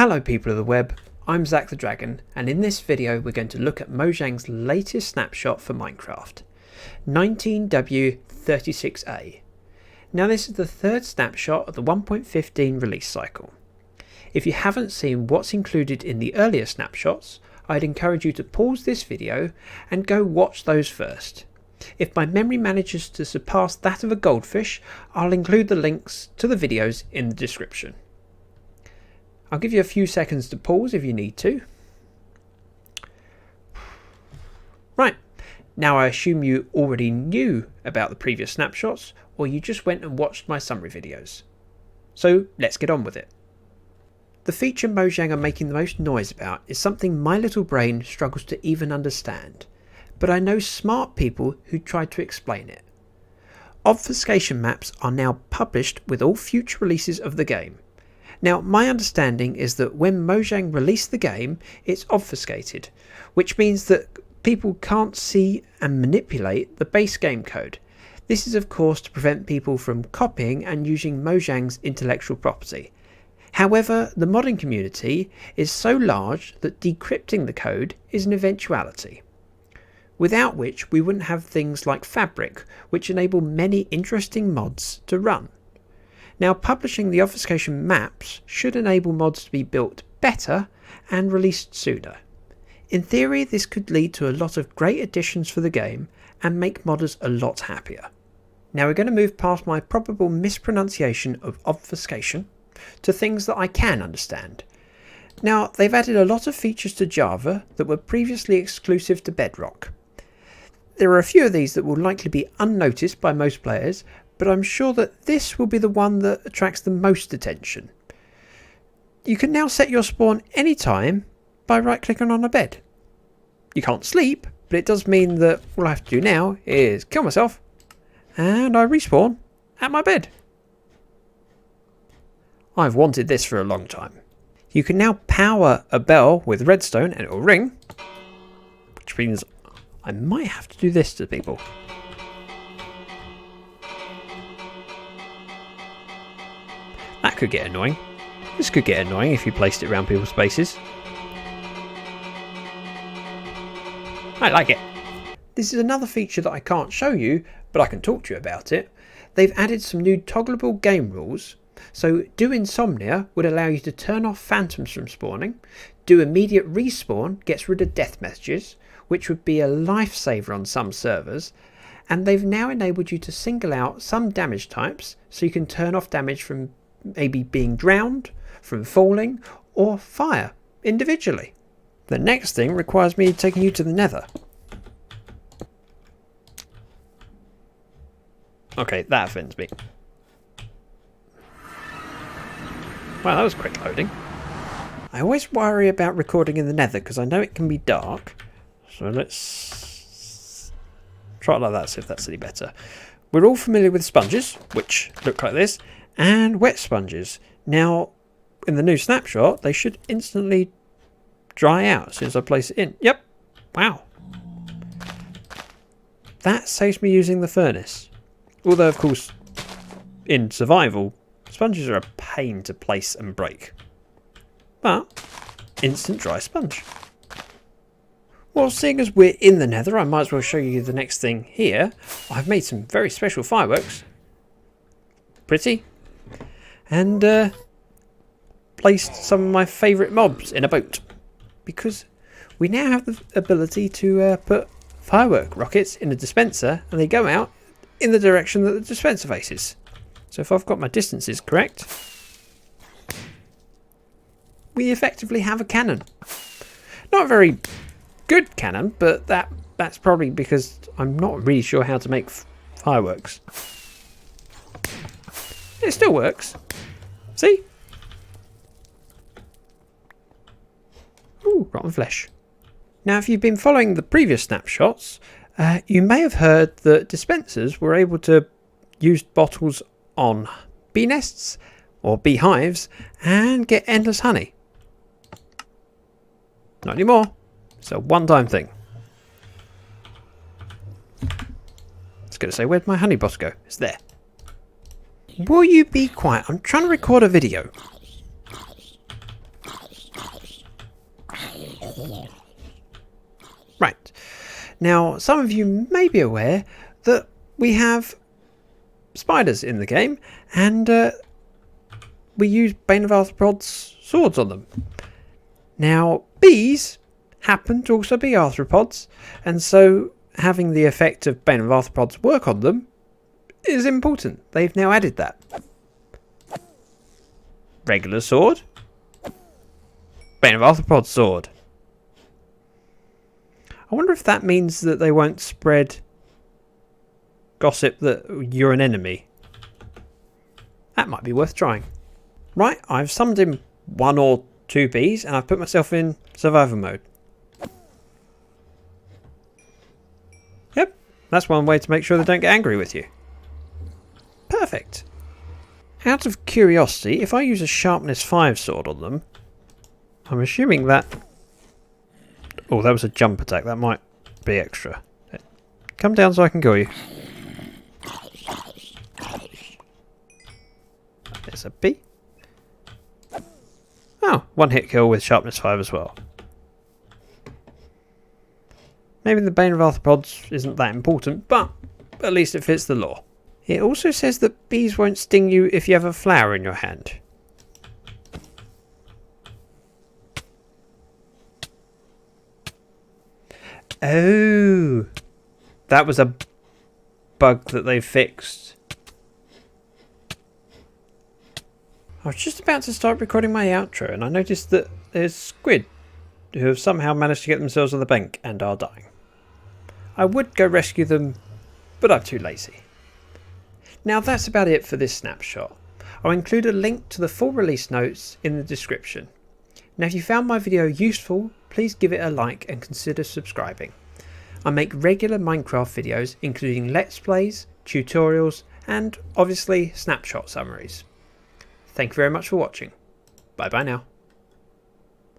Hello people of the web, I'm ZactheDragon, and in this video we're going to look at Mojang's latest snapshot for Minecraft, 19W36A. Now this is the third snapshot of the 1.15 release cycle. If you haven't seen what's included in the earlier snapshots, I'd encourage you to pause this video and go watch those first. If my memory manages to surpass that of a goldfish, I'll include the links to the videos in the description. I'll give you a few seconds to pause if you need to. Right, now I assume you already knew about the previous snapshots, or you just went and watched my summary videos. So let's get on with it. The feature Mojang are making the most noise about is something my little brain struggles to even understand, but I know smart people who tried to explain it. Obfuscation maps are now published with all future releases of the game. Now, my understanding is that when Mojang released the game, it's obfuscated, which means that people can't see and manipulate the base game code. This is of course to prevent people from copying and using Mojang's intellectual property. However, the modding community is so large that decrypting the code is an eventuality, without which we wouldn't have things like Fabric, which enable many interesting mods to run. Now, publishing the obfuscation maps should enable mods to be built better and released sooner. In theory, this could lead to a lot of great additions for the game and make modders a lot happier. Now we're going to move past my probable mispronunciation of obfuscation to things that I can understand. Now, they've added a lot of features to Java that were previously exclusive to Bedrock. There are a few of these that will likely be unnoticed by most players, but I'm sure that this will be the one that attracts the most attention. You can now set your spawn anytime by right clicking on a bed. You can't sleep, but it does mean that all I have to do now is kill myself and I respawn at my bed. I've wanted this for a long time. You can now power a bell with redstone and it will ring, which means I might have to do this to people. That could get annoying. This could get annoying if you placed it around people's faces. I like it. This is another feature that I can't show you, but I can talk to you about it. They've added some new toggleable game rules. So Do Insomnia would allow you to turn off phantoms from spawning. Do Immediate Respawn gets rid of death messages, which would be a lifesaver on some servers. And they've now enabled you to single out some damage types, so you can turn off damage from maybe being drowned, from falling, or fire individually. The next thing requires me taking you to the Nether. Okay, that offends me. Wow, that was quick loading. I always worry about recording in the Nether because I know it can be dark. So let's try it like that, see if that's any better. We're all familiar with sponges, which look like this, and wet sponges. Now, in the new snapshot, they should instantly dry out as soon as I place it in. Yep. Wow. That saves me using the furnace. Although, of course, in survival, sponges are a pain to place and break. But, instant dry sponge. Well, seeing as we're in the Nether, I might as well show you the next thing here. I've made some very special fireworks. Pretty. And placed some of my favourite mobs in a boat. Because we now have the ability to put firework rockets in a dispenser and they go out in the direction that the dispenser faces. So if I've got my distances correct, we effectively have a cannon. Not a very good cannon, but that's probably because I'm not really sure how to make fireworks. It still works. See? Ooh, rotten flesh. Now, if you've been following the previous snapshots, you may have heard that dispensers were able to use bottles on bee nests or beehives and get endless honey. Not anymore. It's a one-time thing. I was going to say, where'd my honey bottle go? It's there. Will you be quiet? I'm trying to record a video. Right. Now, some of you may be aware that we have spiders in the game, and we use Bane of Arthropods swords on them. Now, bees happen to also be arthropods, and so having the effect of Bane of Arthropods work on them is important. They've now added that. Regular sword. Bane of Arthropods sword. I wonder if that means that they won't spread gossip that you're an enemy. That might be worth trying. Right, I've summoned in 1 or 2 bees and I've put myself in survival mode. Yep, that's one way to make sure they don't get angry with you. Perfect. Out of curiosity, if I use a sharpness 5 sword on them, I'm assuming that... Oh, that was a jump attack. That might be extra. Come down so I can kill you. There's a bee. Oh, 1 hit kill with sharpness 5 as well. Maybe the Bane of Arthropods isn't that important, but at least it fits the lore. It also says that bees won't sting you if you have a flower in your hand. Oh, that was a bug that they fixed. I was just about to start recording my outro and I noticed that there's squid who have somehow managed to get themselves on the bank and are dying. I would go rescue them, but I'm too lazy. Now that's about it for this snapshot. I'll include a link to the full release notes in the description. Now if you found my video useful, please give it a like and consider subscribing. I make regular Minecraft videos including Let's Plays, tutorials and obviously snapshot summaries. Thank you very much for watching. Bye bye now.